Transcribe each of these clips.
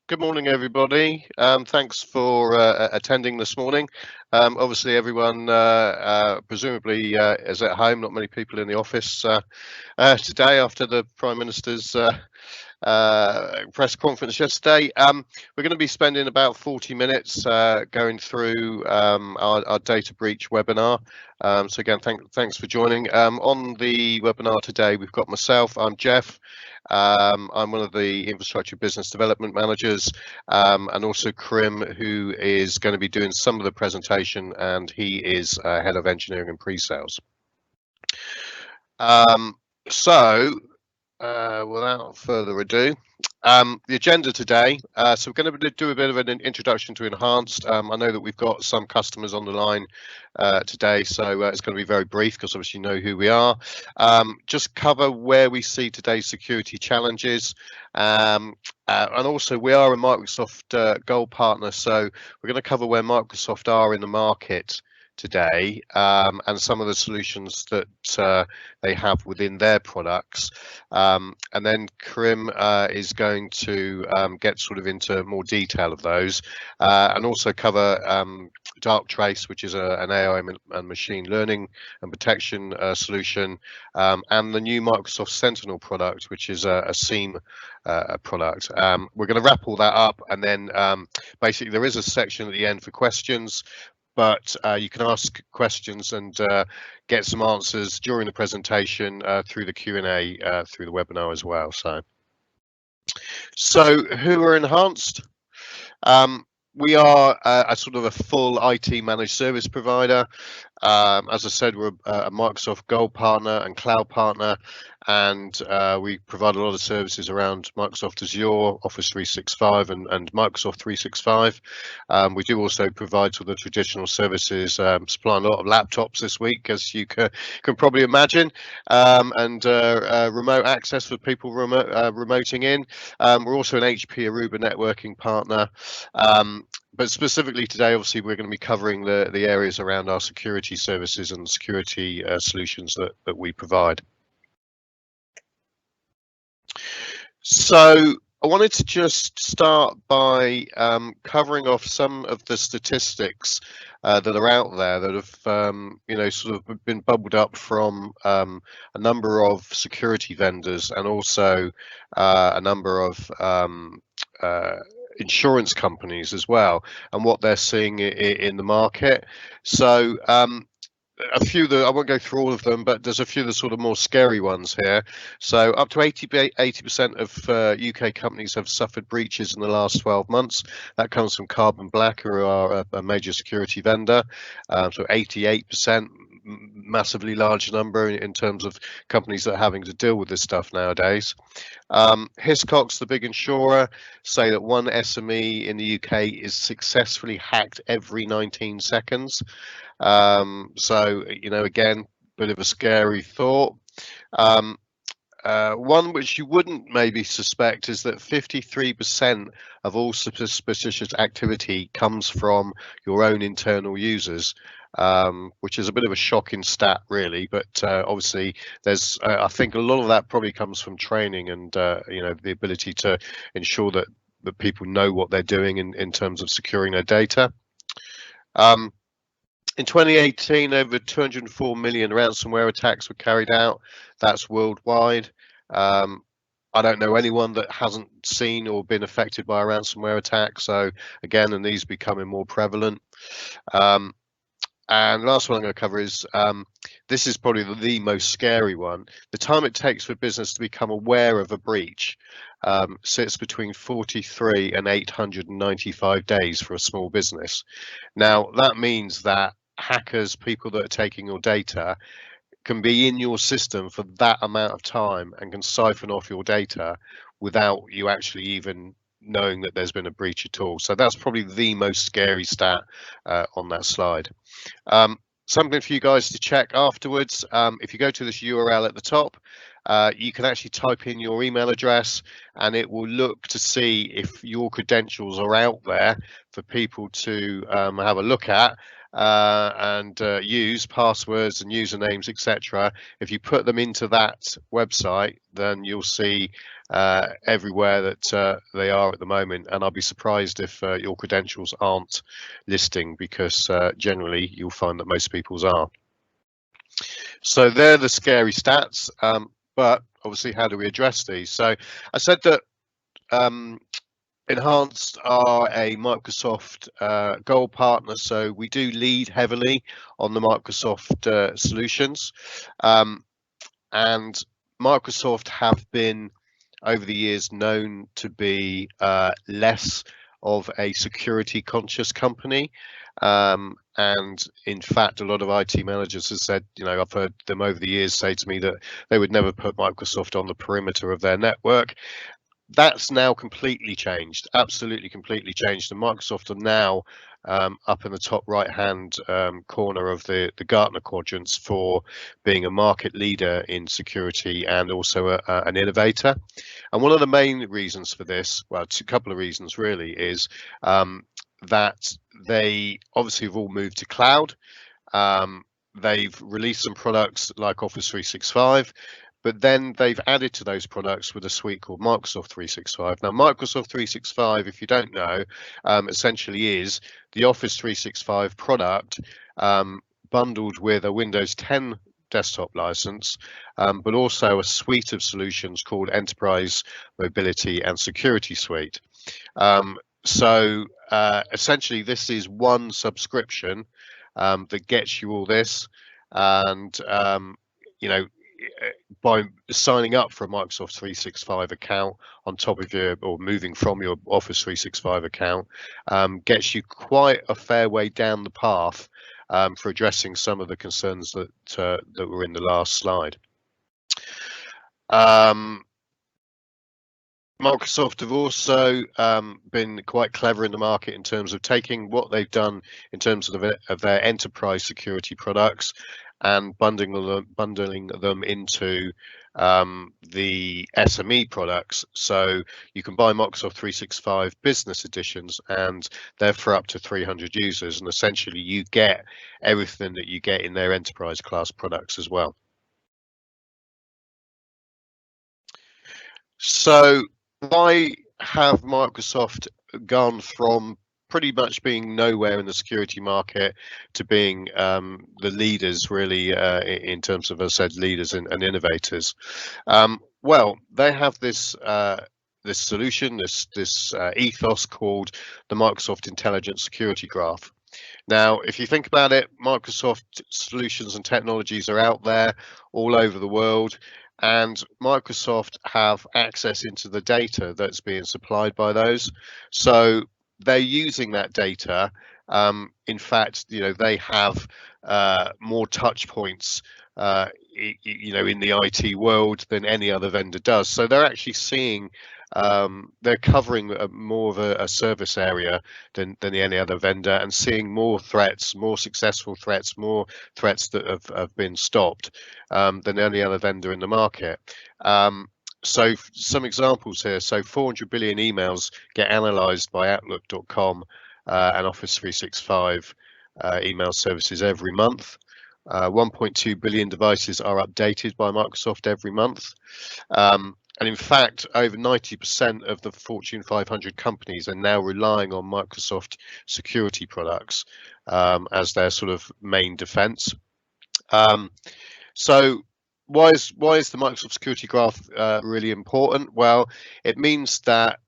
Good morning, everybody. Thanks for attending this morning. Obviously, everyone presumably is at home. Not many people in the office today after the Prime Minister's press conference yesterday. We're going to be spending about 40 minutes going through our data breach webinar. So again, thanks for joining. On the webinar today, we've got myself. I'm Jeff. I'm one of the infrastructure business development managers, and also Krim, who is going to be doing some of the presentation, and he is head of engineering and pre-sales. Without further ado, the agenda today. So we're going to do a bit of an introduction to Enhanced. I know that we've got some customers on the line today, so it's going to be very brief because obviously you know who we are. Just cover where we see today's security challenges. And also we are a Microsoft Gold partner, so we're going to cover where Microsoft are in the market today, and some of the solutions that they have within their products, and then Krim is going to get sort of into more detail of those, and also cover Darktrace, which is an AI and machine learning and protection solution, and the new Microsoft Sentinel product, which is a SIEM product. We're going to wrap all that up, and then basically there is a section at the end for questions, but you can ask questions and get some answers during the presentation through the Q&A through the webinar as well. So who are Enhanced? We are a sort of a full IT managed service provider. As I said, we're a Microsoft Gold partner and cloud partner, and we provide a lot of services around Microsoft Azure, Office 365 and Microsoft 365. We do also provide sort of traditional services, supplying a lot of laptops this week, as you can probably imagine, and remote access for people remoting in. We're also an HP Aruba networking partner. But specifically today, obviously, we're going to be covering the areas around our security services and security solutions that we provide. So I wanted to just start by covering off some of the statistics that are out there that have, sort of been bubbled up from a number of security vendors, and also a number of insurance companies as well, and what they're seeing in the market. So a few that I won't go through all of them, but there's a few of the sort of more scary ones here. So up to 80% of UK companies have suffered breaches in the last 12 months. That comes from Carbon Black, who are a major security vendor. So 88%, massively large number in terms of companies that are having to deal with this stuff nowadays. Hiscox, the big insurer, say that one SME in the UK is successfully hacked every 19 seconds. So, again, bit of a scary thought. One which you wouldn't maybe suspect is that 53% of all suspicious activity comes from your own internal users, which is a bit of a shocking stat, really. But obviously, there's I think a lot of that probably comes from training and the ability to ensure that people know what they're doing in terms of securing their data. In 2018, over 204 million ransomware attacks were carried out. That's worldwide. I don't know anyone that hasn't seen or been affected by a ransomware attack. So again, and these becoming more prevalent. And last one I'm going to cover is, this is probably the most scary one. The time it takes for business to become aware of a breach sits between 43 and 895 days for a small business. Now, that means that hackers, people that are taking your data, can be in your system for that amount of time and can siphon off your data without you actually even knowing that there's been a breach at all. So that's probably the most scary stat on that slide. Something for you guys to check afterwards. If you go to this URL at the top, you can actually type in your email address, and it will look to see if your credentials are out there for people to have a look at. and use passwords and usernames, etc. If you put them into that website, then you'll see everywhere that they are at the moment, and I'll be surprised if your credentials aren't listing, because generally you'll find that most people's are. So they're the scary stats, but obviously, how do we address these? So I said that Enhanced are a Microsoft Gold partner, so we do lead heavily on the Microsoft solutions, and Microsoft have been over the years known to be less of a security conscious company, and in fact a lot of IT managers have said, I've heard them over the years say to me that they would never put Microsoft on the perimeter of their network. That's now completely changed, absolutely completely changed, and Microsoft are now up in the top right hand corner of the Gartner quadrants for being a market leader in security and also an innovator. And one of the main reasons for this, well, a couple of reasons really, is that they obviously have all moved to cloud. They've released some products like Office 365, but then they've added to those products with a suite called Microsoft 365. Now, Microsoft 365, if you don't know, essentially is the Office 365 product bundled with a Windows 10 desktop license, but also a suite of solutions called Enterprise Mobility and Security Suite. So essentially, this is one subscription that gets you all this, and by signing up for a Microsoft 365 account on top of your, or moving from your Office 365 account, gets you quite a fair way down the path for addressing some of the concerns that were in the last slide. Microsoft have also been quite clever in the market in terms of taking what they've done in terms of their enterprise security products and bundling them into the SME products. So you can buy Microsoft 365 business editions, and they're for up to 300 users, and essentially you get everything that you get in their enterprise class products as well. So why have Microsoft gone from pretty much being nowhere in the security market to being the leaders, really, in terms of, as I said, leaders and innovators? Well, they have this this solution, this ethos called the Microsoft Intelligent Security Graph. Now, if you think about it, Microsoft solutions and technologies are out there all over the world, and Microsoft have access into the data that's being supplied by those. So they're using that data. In fact, they have more touch points in the IT world than any other vendor does. So they're actually seeing, they're covering more of a service area than any other vendor, and seeing more threats, more successful threats, more threats that have been stopped than any other vendor in the market. So some examples here. So 400 billion emails get analyzed by Outlook.com and Office 365 email services every month. 1.2 billion devices are updated by Microsoft every month. And in fact, over 90% of the Fortune 500 companies are now relying on Microsoft security products as their sort of main defense. So why is the Microsoft Security Graph really important? Well, it means that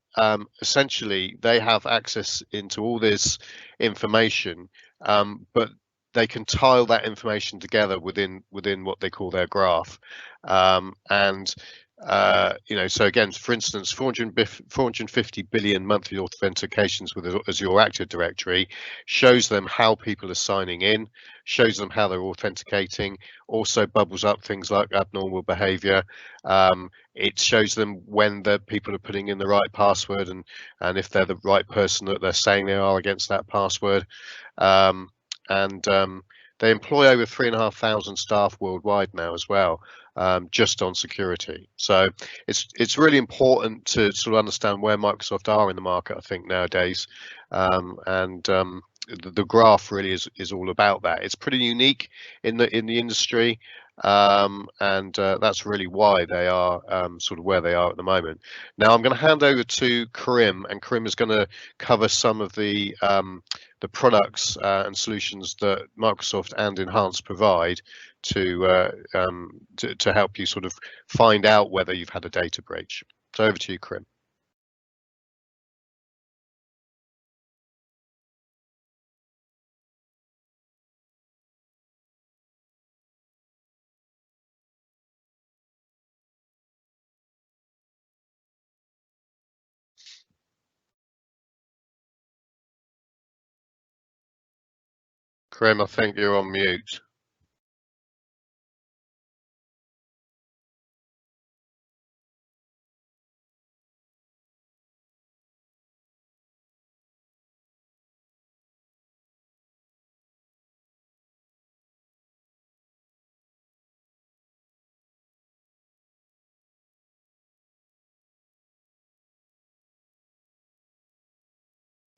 essentially they have access into all this information, but they can tile that information together within what they call their graph. So again, for instance, 450 billion monthly authentications with Azure Active Directory shows them how people are signing in, shows them how they're authenticating, also bubbles up things like abnormal behavior. It shows them when the people are putting in the right password, and if they're the right person that they're saying they are against that password. They employ over 3,500 staff worldwide now as well, just on security. So it's really important to sort of understand where Microsoft are in the market, I think, nowadays. the graph really is all about that. It's pretty unique in the industry, and that's really why they are sort of where they are at the moment. Now I'm going to hand over to Karim, and Karim is going to cover some of the products and solutions that Microsoft and Enhanced provide to help you sort of find out whether you've had a data breach. So over to you, Karim. Karim, I think you're on mute.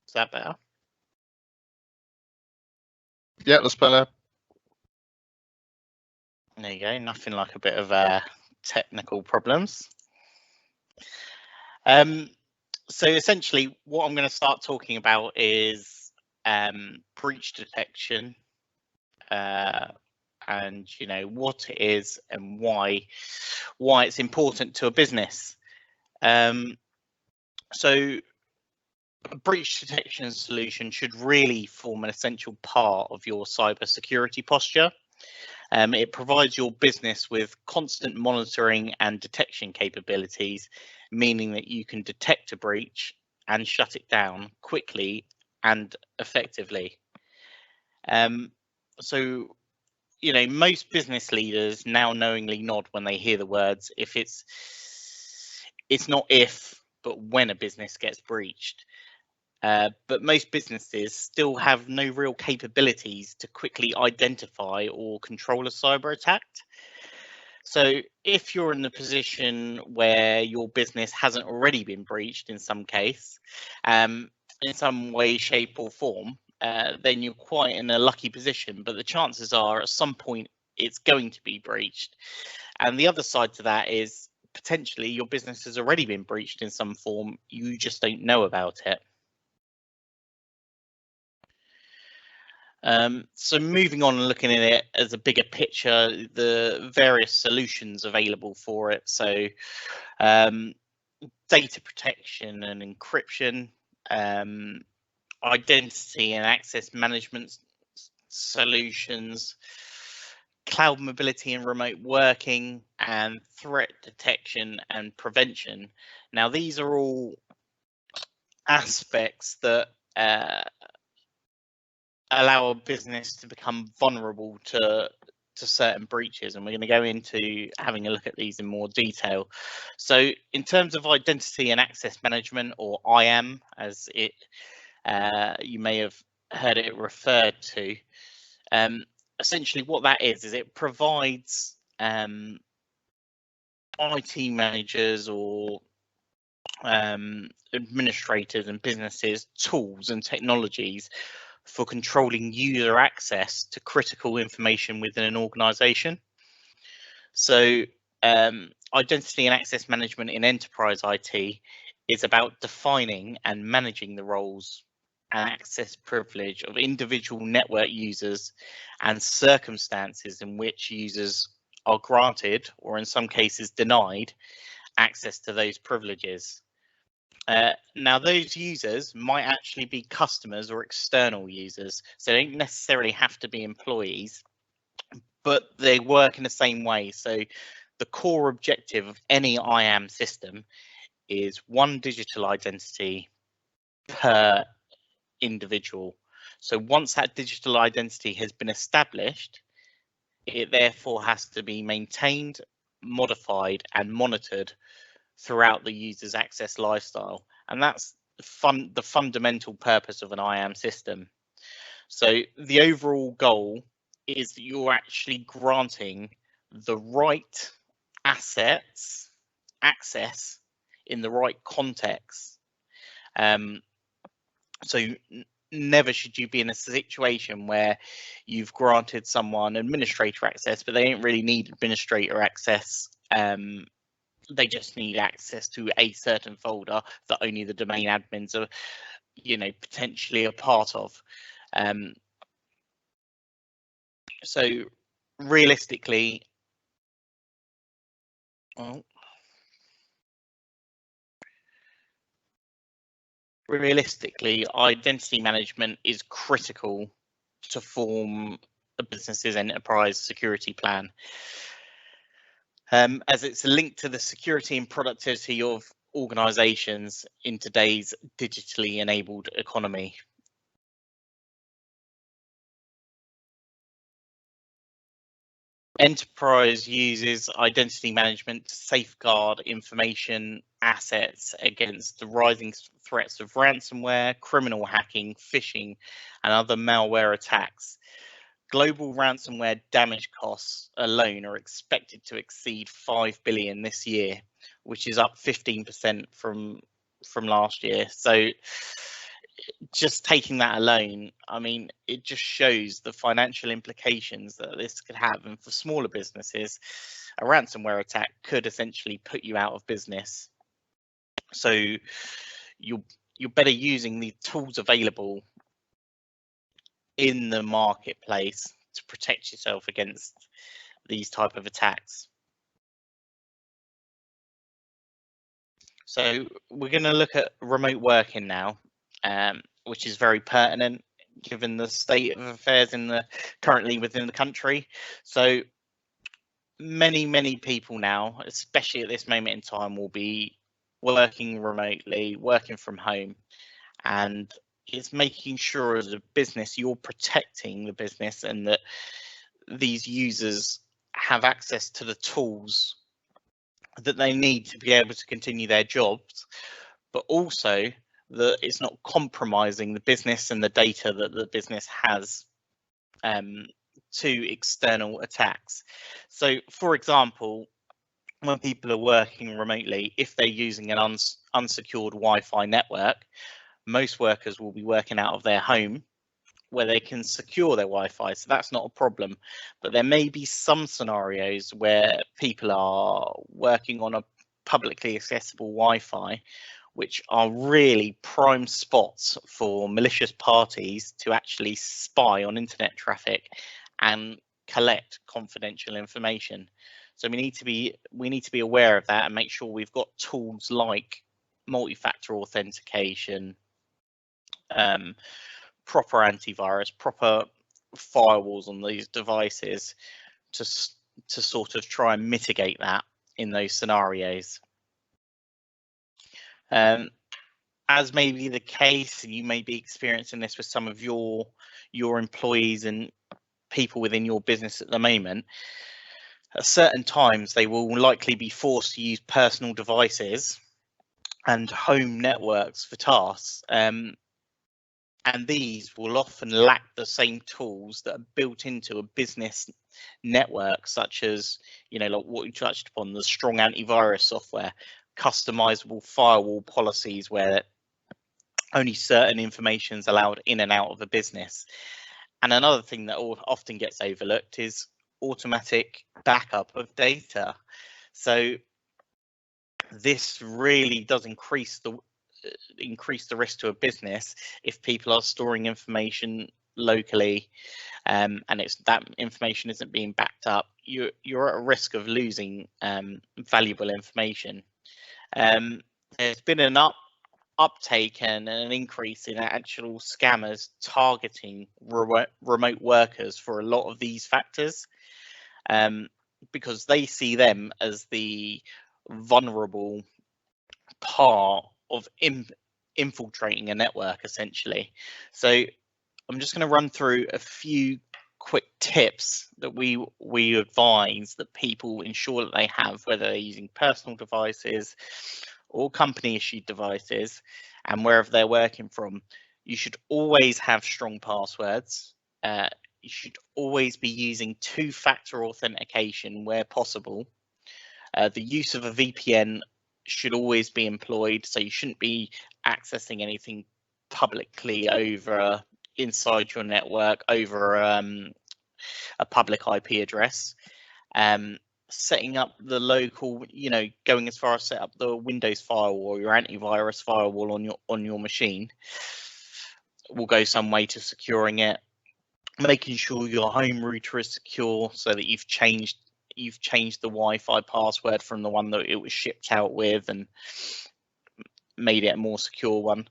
Is that better? Yeah, that's better. There you go. Nothing like a bit of technical problems. So essentially, what I'm going to start talking about is breach detection, and what it is and why it's important to a business. So a breach detection solution should really form an essential part of your cybersecurity posture. It provides your business with constant monitoring and detection capabilities, meaning that you can detect a breach and shut it down quickly and effectively. So, most business leaders now knowingly nod when they hear the words, if it's not if, but when a business gets breached. But most businesses still have no real capabilities to quickly identify or control a cyber attack. So if you're in the position where your business hasn't already been breached in some case, in some way, shape or form, then you're quite in a lucky position. But the chances are at some point it's going to be breached. And the other side to that is potentially your business has already been breached in some form. You just don't know about it. So moving on and looking at it as a bigger picture, the various solutions available for it. So data protection and encryption, identity and access management solutions, cloud mobility and remote working, and threat detection and prevention. Now, these are all aspects that allow a business to become vulnerable to certain breaches, and we're going to go into having a look at these in more detail. So in terms of identity and access management, or IAM as it you may have heard it referred to, essentially what that is it provides IT managers or administrators and businesses tools and technologies for controlling user access to critical information within an organization. So identity and access management in enterprise IT is about defining and managing the roles and access privilege of individual network users and circumstances in which users are granted, or in some cases denied, access to those privileges. Now, those users might actually be customers or external users, so they don't necessarily have to be employees, but they work in the same way. So the core objective of any IAM system is one digital identity per individual. So once that digital identity has been established, it therefore has to be maintained, modified, and monitored throughout the user's access lifestyle. And that's the fundamental purpose of an IAM system. So the overall goal is that you're actually granting the right assets access in the right context. So never should you be in a situation where you've granted someone administrator access, but they don't really need administrator access. They just need access to a certain folder that only the domain admins are, potentially a part of. So realistically, identity management is critical to form a business's enterprise security plan, as it's linked to the security and productivity of organizations in today's digitally enabled economy. Enterprise uses identity management to safeguard information assets against the rising threats of ransomware, criminal hacking, phishing, and other malware attacks. Global ransomware damage costs alone are expected to exceed 5 billion this year, which is up 15% from last year. So just taking that alone, I mean, it just shows the financial implications that this could have. And for smaller businesses, a ransomware attack could essentially put you out of business. So you're better using the tools available in the marketplace to protect yourself against these type of attacks. So we're going to look at remote working now, which is very pertinent given the state of affairs currently within the country. So many people now, especially at this moment in time, will be working remotely, working from home, and it's making sure as a business you're protecting the business and that these users have access to the tools that they need to be able to continue their jobs, but also that it's not compromising the business and the data that the business has to external attacks. So, for example, when people are working remotely, if they're using an unsecured Wi-Fi network, most workers will be working out of their home where they can secure their Wi-Fi, so that's not a problem. But there may be some scenarios where people are working on a publicly accessible Wi-Fi, which are really prime spots for malicious parties to actually spy on internet traffic and collect confidential information. So we need to be aware of that and make sure we've got tools like multi-factor authentication, proper antivirus, proper firewalls on these devices to sort of try and mitigate that in those scenarios. As may be the case, and you may be experiencing this with some of your employees and people within your business at the moment, at certain times they will likely be forced to use personal devices and home networks for tasks. And these will often lack the same tools that are built into a business network, such as, like what you touched upon, the strong antivirus software, customizable firewall policies where only certain information is allowed in and out of a business. And another thing that often gets overlooked is automatic backup of data. So this really does increase the risk to a business if people are storing information locally, and that information isn't being backed up. You're at a risk of losing valuable information. There's been an uptake and an increase in actual scammers targeting remote workers for a lot of these factors, because they see them as the vulnerable part of infiltrating a network, essentially. So I'm just going to run through a few quick tips that we advise that people ensure that they have, whether they're using personal devices or company issued devices, and wherever they're working from. You should always have strong passwords. You should always be using two-factor authentication where possible. The use of a VPN should always be employed, so you shouldn't be accessing anything publicly over inside your network over a public IP address. Setting up the local, going as far as set up the Windows firewall or your antivirus firewall on your machine will go some way to securing it. Making sure your home router is secure, so that you've changed the Wi-Fi password from the one that it was shipped out with and made it a more secure one.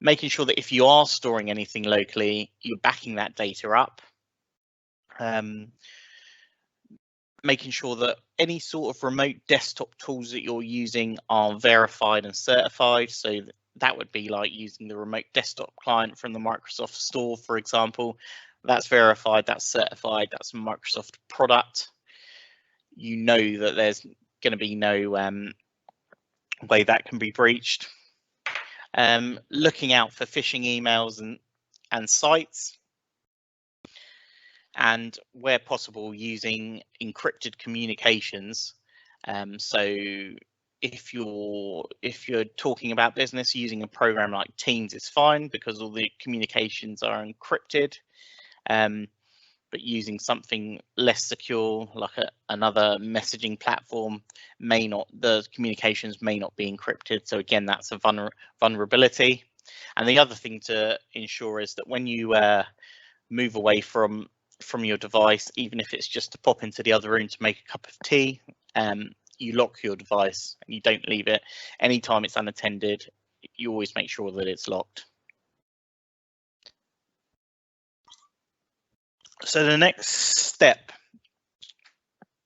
Making sure that if you are storing anything locally, you're backing that data up. Making sure that any sort of remote desktop tools that you're using are verified and certified. So that would be like using the remote desktop client from the Microsoft Store, for example. That's verified, that's certified, that's a Microsoft product. You know that there's going to be no way that can be breached. Looking out for phishing emails and sites. And where possible, using encrypted communications. So if you're talking about business, using a program like Teams is fine because all the communications are encrypted. But using something less secure, like another messaging platform, the communications may not be encrypted. So again, that's a vulnerability. And the other thing to ensure is that when you move away from your device, even if it's just to pop into the other room to make a cup of tea, you lock your device and you don't leave it. Anytime it's unattended, you always make sure that it's locked. So the next step,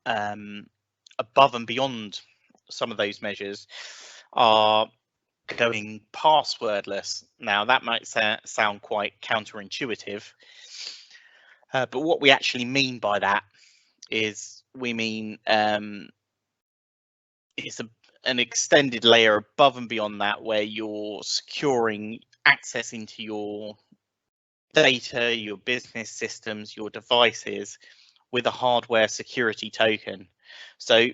above and beyond some of those measures, are going passwordless. Now that might sound quite counterintuitive, but what we actually mean by that is we mean it's an extended layer above and beyond that, where you're securing access into your data, your business systems, your devices with a hardware security token. So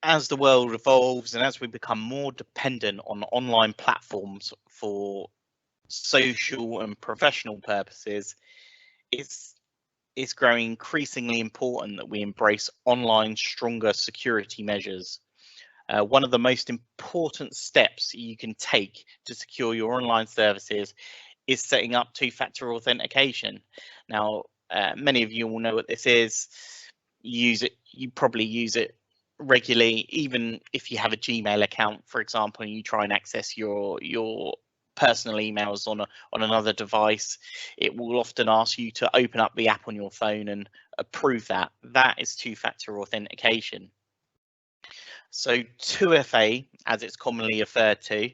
as the world evolves and as we become more dependent on online platforms for social and professional purposes, it's growing increasingly important that we embrace online stronger security measures. One of the most important steps you can take to secure your online services is setting up two-factor authentication. Now, many of you will know what this is. You probably use it regularly, even if you have a Gmail account, for example, and you try and access your personal emails on another device. It will often ask you to open up the app on your phone and approve that. That is two-factor authentication. So 2FA, as it's commonly referred to,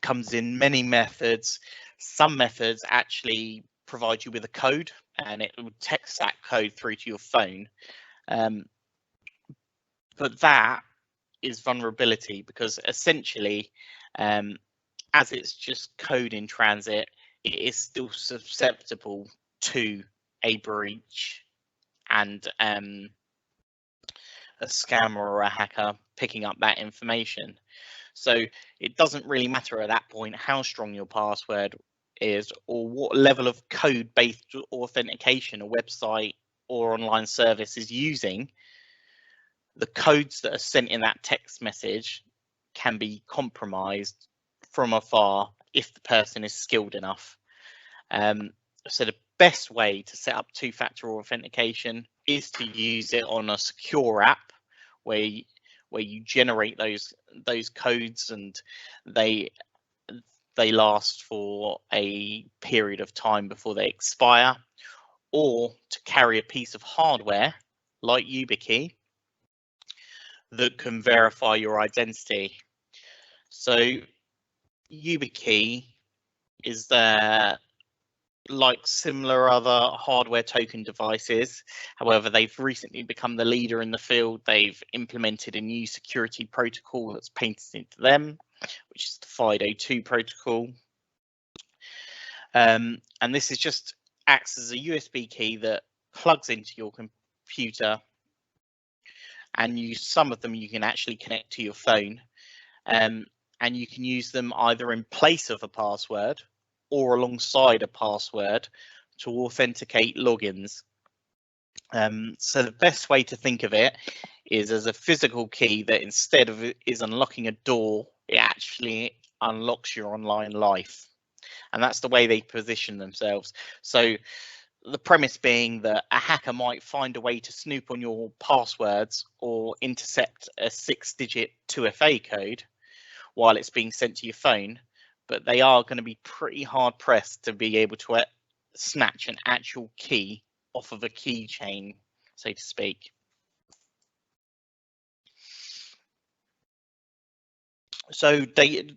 comes in many methods. Some methods actually provide you with a code and it will text that code through to your phone. But that is vulnerability, because essentially, as it's just code in transit, it is still susceptible to a breach and a scammer or a hacker picking up that information. So it doesn't really matter at that point how strong your password is or what level of code-based authentication a website or online service is using. The codes that are sent in that text message can be compromised from afar if the person is skilled enough. So the best way to set up two-factor authentication is to use it on a secure app where you generate those codes and they last for a period of time before they expire, or to carry a piece of hardware like YubiKey that can verify your identity. So YubiKey is like similar other hardware token devices. However, they've recently become the leader in the field. They've implemented a new security protocol that's painted into them, which is the FIDO2 protocol. And this is just acts as a USB key that plugs into your computer, and some of them you can actually connect to your phone. And and you can use them either in place of a password or alongside a password to authenticate logins. So the best way to think of it is as a physical key that instead of it is unlocking a door, it actually unlocks your online life. And that's the way they position themselves. So the premise being that a hacker might find a way to snoop on your passwords or intercept a 6-digit 2FA code while it's being sent to your phone, but they are going to be pretty hard pressed to be able to snatch an actual key off of a keychain, so to speak. So data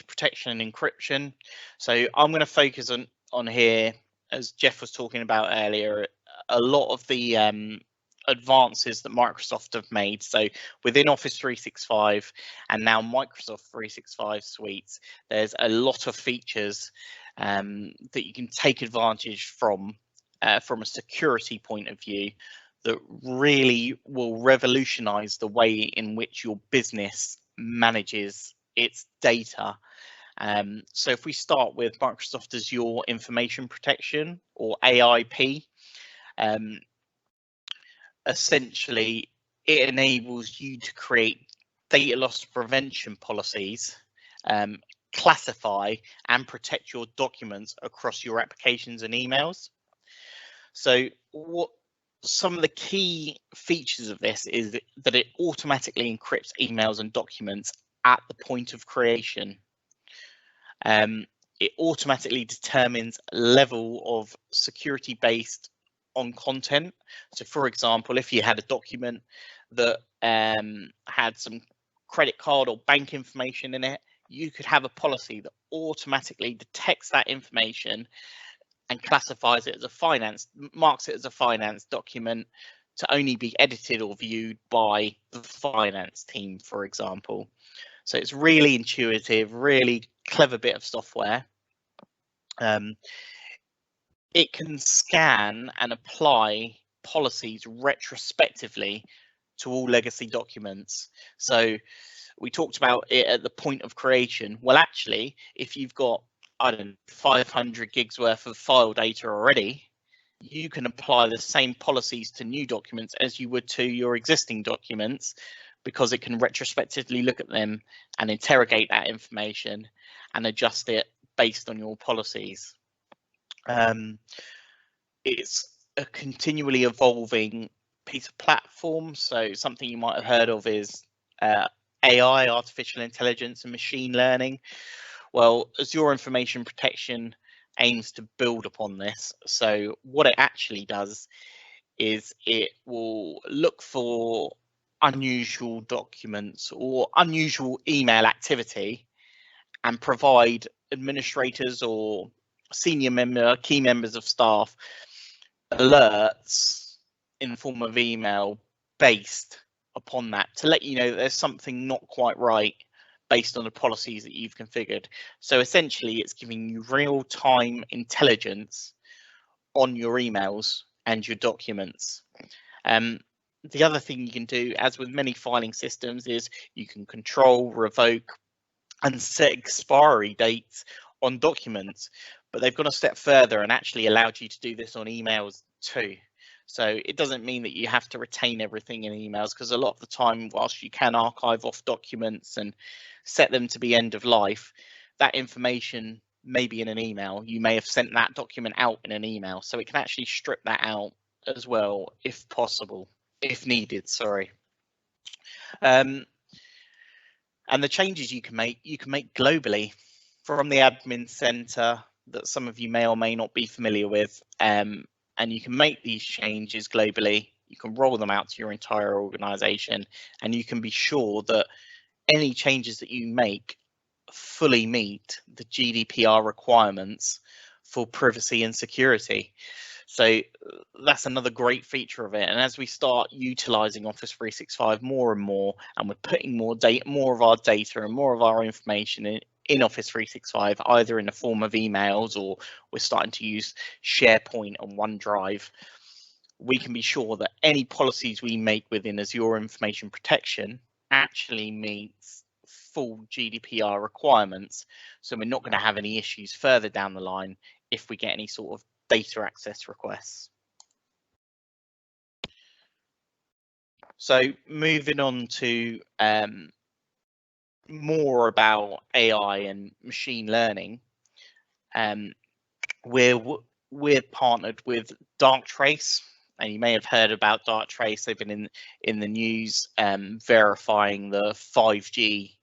protection and encryption. So I'm going to focus on here, as Jeff was talking about earlier, a lot of the advances that Microsoft have made. So within Office 365 and now Microsoft 365 suites, there's a lot of features that you can take advantage from a security point of view that really will revolutionize the way in which your business manages its data. So if we start with Microsoft Azure Information Protection, or AIP, essentially it enables you to create data loss prevention policies, classify and protect your documents across your applications and emails. So what some of the key features of this is that it automatically encrypts emails and documents at the point of creation. It automatically determines level of security based on content. So for example, if you had a document that had some credit card or bank information in it, you could have a policy that automatically detects that information and classifies it as marks it as a finance document to only be edited or viewed by the finance team, for example. So it's really intuitive, really clever bit of software. It can scan and apply policies retrospectively to all legacy documents. So we talked about it at the point of creation. Well, actually, if you've got, I don't know, 500 gigs worth of file data already, you can apply the same policies to new documents as you would to your existing documents, because it can retrospectively look at them and interrogate that information and adjust it based on your policies. It's a continually evolving piece of platform. So something you might have heard of is AI, artificial intelligence and machine learning. Well, Azure Information Protection aims to build upon this. So what it actually does is it will look for unusual documents or unusual email activity and provide administrators or key members of staff alerts in the form of email based upon that to let you know that there's something not quite right based on the policies that you've configured. So essentially it's giving you real-time intelligence on your emails and your documents. The other thing you can do, as with many filing systems, is you can control, revoke and set expiry dates on documents, but they've gone a step further and actually allowed you to do this on emails too. So it doesn't mean that you have to retain everything in emails, because a lot of the time, whilst you can archive off documents and set them to be end of life, that information may be in an email. You may have sent that document out in an email, so it can actually strip that out as well if possible, if needed, sorry. And the changes you can make globally from the admin center that some of you may or may not be familiar with. And you can make these changes globally. You can roll them out to your entire organization, and you can be sure that any changes that you make fully meet the GDPR requirements for privacy and security. So that's another great feature of it. And as we start utilizing Office 365 more and more, and we're putting more of our data and more of our information in Office 365, either in the form of emails, or we're starting to use SharePoint and OneDrive, we can be sure that any policies we make within Azure Information Protection actually meets full GDPR requirements. So we're not going to have any issues further down the line if we get any sort of data access requests. So moving on to more about AI and machine learning, we're partnered with Darktrace, and you may have heard about Darktrace. They've been in the news verifying the 5G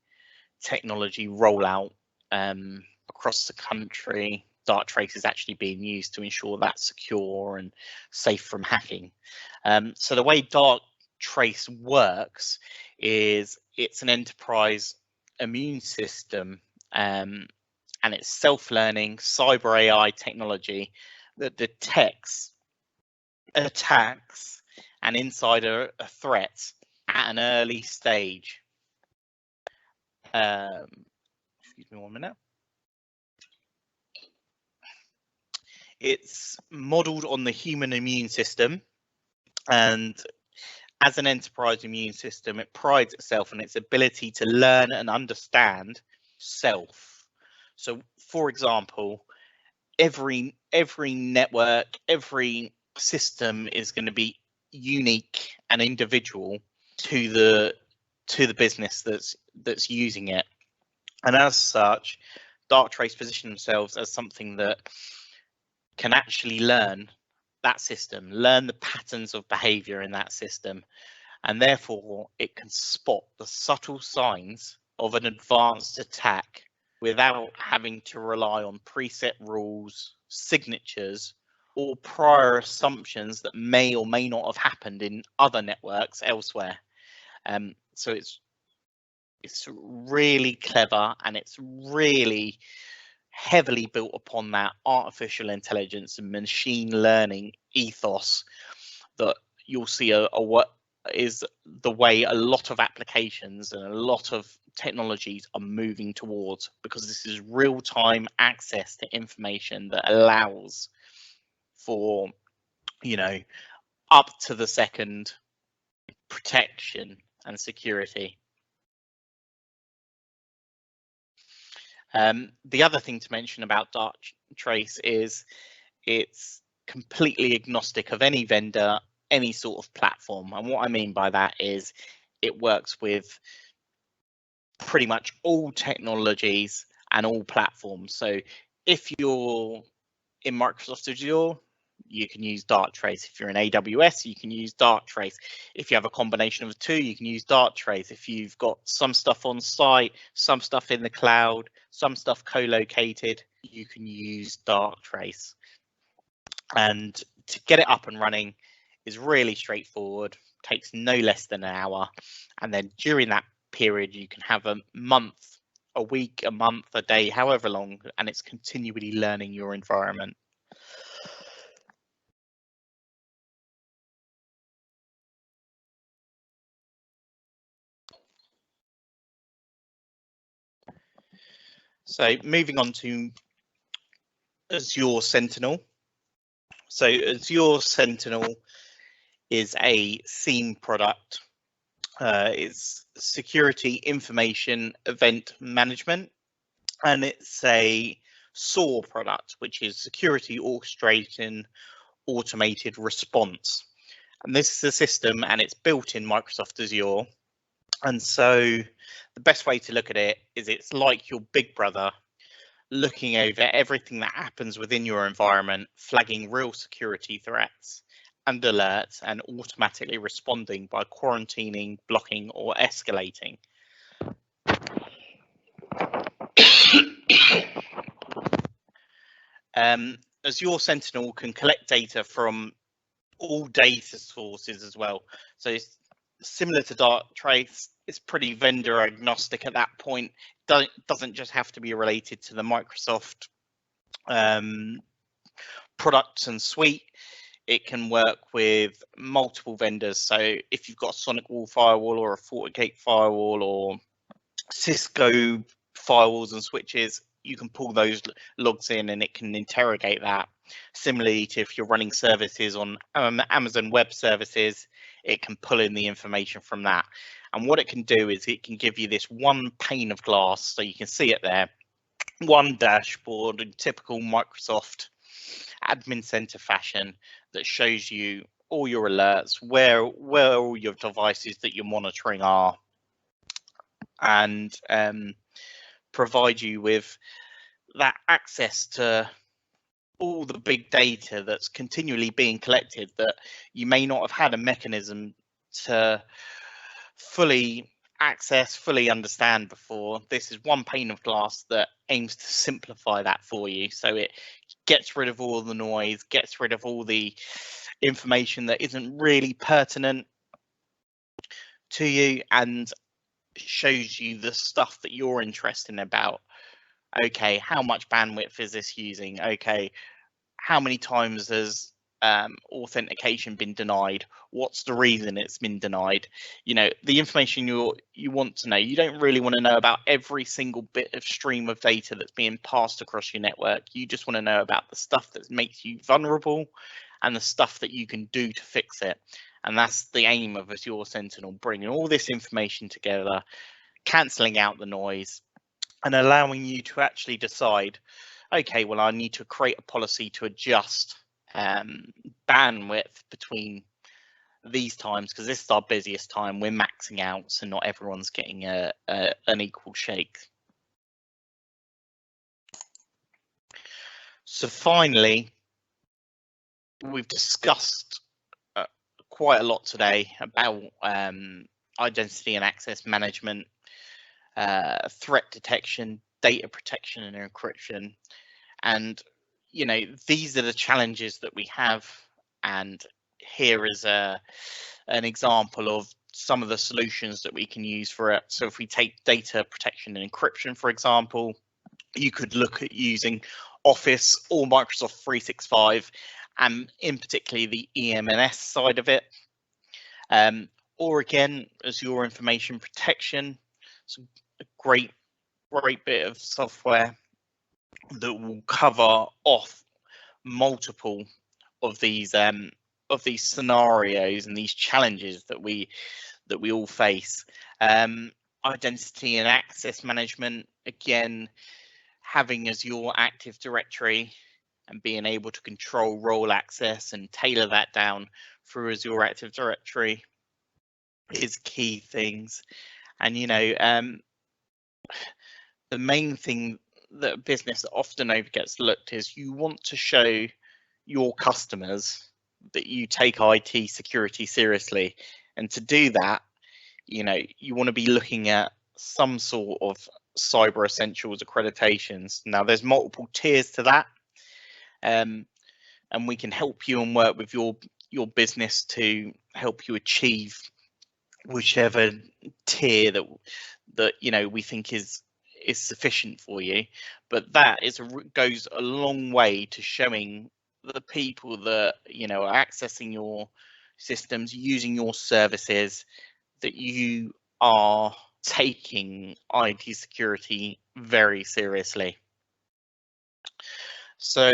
technology rollout across the country. Darktrace is actually being used to ensure that's secure and safe from hacking. So the way Darktrace works is it's an enterprise immune system, and it's self-learning cyber AI technology that detects attacks and insider threats at an early stage. Excuse me 1 minute. It's modeled on the human immune system, and as an enterprise immune system, it prides itself on its ability to learn and understand self. So, for example, every network, every system is going to be unique and individual to the business that's using it, and as such, Darktrace position themselves as something that can actually learn that system, learn the patterns of behavior in that system, and therefore it can spot the subtle signs of an advanced attack without having to rely on preset rules, signatures, or prior assumptions that may or may not have happened in other networks elsewhere. So it's really clever, and it's really heavily built upon that artificial intelligence and machine learning ethos that you'll see what is the way a lot of applications and a lot of technologies are moving towards, because this is real-time access to information that allows for, up to the second protection and security. The other thing to mention about Darktrace is it's completely agnostic of any vendor, any sort of platform. And what I mean by that is it works with pretty much all technologies and all platforms. So if you're in Microsoft Azure, you can use Darktrace. If you're in AWS, you can use Darktrace. If you have a combination of the two, you can use Darktrace. If you've got some stuff on site, some stuff in the cloud, some stuff co-located, you can use Darktrace. And to get it up and running is really straightforward, takes no less than an hour. And then during that period, you can have a month, a week, a month, a day, however long, and it's continually learning your environment. So moving on to Azure Sentinel. So Azure Sentinel is a SIEM product. It's security information event management, and it's a SOAR product, which is security orchestration automated response. And this is a system, and it's built in Microsoft Azure. And so the best way to look at it is it's like your big brother looking over everything that happens within your environment, flagging real security threats and alerts, and automatically responding by quarantining, blocking, or escalating. Azure Sentinel can collect data from all data sources as well. So it's similar to Darktrace. It's pretty vendor agnostic at that point. Doesn't just have to be related to the Microsoft products and suite. It can work with multiple vendors. So if you've got a Sonic Wall firewall or a FortiGate firewall or Cisco firewalls and switches, you can pull those logs in and it can interrogate that. Similarly to if you're running services on Amazon Web Services, it can pull in the information from that. And what it can do is it can give you this one pane of glass, so you can see it there, one dashboard in typical Microsoft admin center fashion that shows you all your alerts, where all your devices that you're monitoring are, and provide you with that access to all the big data that's continually being collected that you may not have had a mechanism to fully access, fully understand before. This is one pane of glass that aims to simplify that for you. So it gets rid of all the noise, gets rid of all the information that isn't really pertinent to you, and shows you the stuff that you're interested in about. Okay, how much bandwidth is this using? Okay, how many times has authentication been denied? What's the reason it's been denied? You know, the information you want to know. You don't really want to know about every single bit of stream of data that's being passed across your network. You just want to know about the stuff that makes you vulnerable and the stuff that you can do to fix it. And that's the aim of Azure Sentinel, bringing all this information together, cancelling out the noise, and allowing you to actually decide, okay, well, I need to create a policy to adjust bandwidth between these times, because this is our busiest time. We're maxing out, so not everyone's getting an equal shake. So finally, we've discussed quite a lot today about identity and access management, threat detection, data protection and encryption. And, you know, these are the challenges that we have. And here is an example of some of the solutions that we can use for it. So if we take data protection and encryption, for example, you could look at using Office or Microsoft 365, and in particularly the EMNS side of it. Or again, Azure Information Protection. It's a great bit of software that will cover off multiple of these scenarios and these challenges that we all face. Identity and access management, again, having Azure Active Directory and being able to control role access and tailor that down through Azure Active Directory is key things. And, you know, the main thing that a business often overgets looked is you want to show your customers that you take IT security seriously. And to do that, you know, you want to be looking at some sort of Cyber Essentials accreditations. Now, there's multiple tiers to that. And we can help you and work with your business to help you achieve whichever tier that you know we think is sufficient for you. But that goes a long way to showing the people that, you know, are accessing your systems, using your services, that you are taking IT security very seriously. So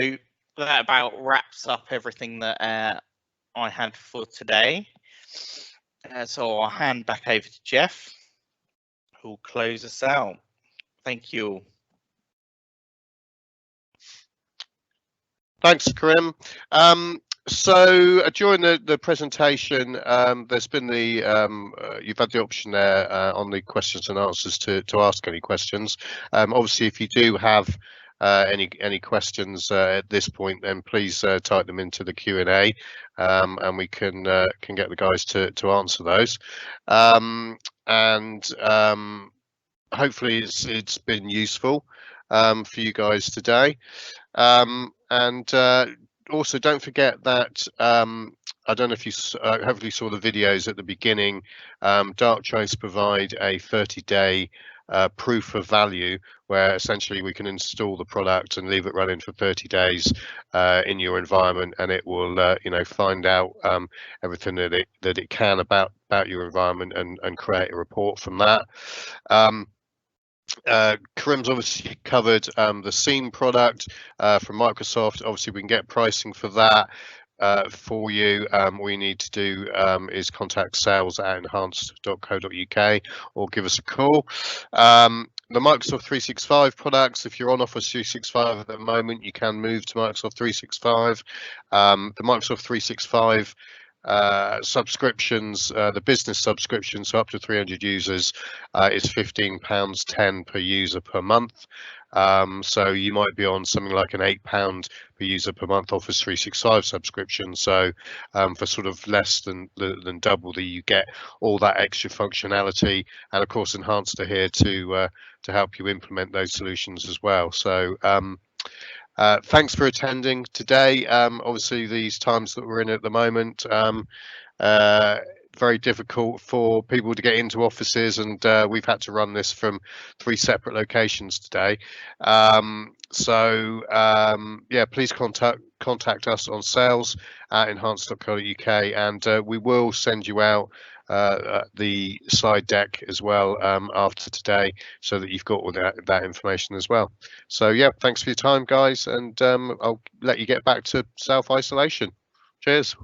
that about wraps up everything that I had for today. So I'll hand back over to Jeff, who will close us out. Thank you. Thanks, Karim. So during the presentation, there's been you've had the option there on the questions and answers to ask any questions. Obviously, if you do have any questions at this point, then please type them into the Q&A, and we can get the guys to answer those. Hopefully it's been useful for you guys today. Also, don't forget that I don't know if you hopefully saw the videos at the beginning. Darktrace provide a 30-day proof of value, where essentially we can install the product and leave it running for 30 days in your environment, and it will you know, find out everything that it can about your environment and create a report from that. Karim's obviously covered the SIEM product from Microsoft. Obviously, we can get pricing for that. for you. All you need to do is contact sales@enhanced.co.uk or give us a call. The Microsoft 365 products, if you're on Office 365 at the moment, you can move to Microsoft 365. The Microsoft 365 subscriptions, the business subscription, so up to 300 users, is £15.10 per user per month. So you might be on something like an £8 per user per month Office 365 subscription. So for sort of less than double, that you get all that extra functionality, and of course Enhanced are here to help you implement those solutions as well. So thanks for attending today. Obviously, these times that we're in at the moment, very difficult for people to get into offices, and we've had to run this from 3 separate locations today. Yeah, please contact us on sales@enhanced.co.uk, and we will send you out the slide deck as well after today, so that you've got all that information as well. So yeah, thanks for your time, guys, and I'll let you get back to self-isolation. Cheers.